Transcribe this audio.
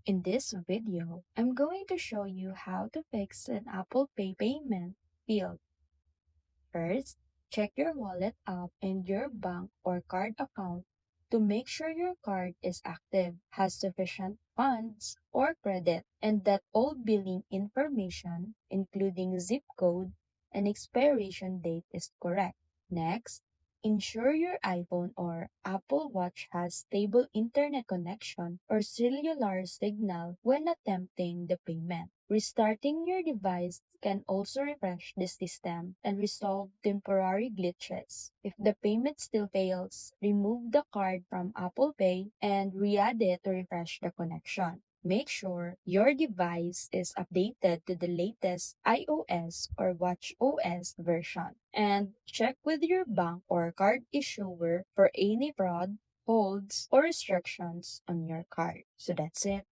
In this video, I'm going to show you how to fix an Apple Pay payment failed. First, check your wallet app and your bank or card account to make sure your card is active, has sufficient funds or credit, and that all billing information, including zip code and expiration date, is correct. Next, ensure your iPhone or Apple Watch has stable internet connection or cellular signal when attempting the payment. Restarting your device can also refresh the system and resolve temporary glitches. If the payment still fails, remove the card from Apple Pay and re-add it to refresh the connection. Make sure your device is updated to the latest iOS or watchOS version. And check with your bank or card issuer for any fraud, holds, or restrictions on your card. So that's it.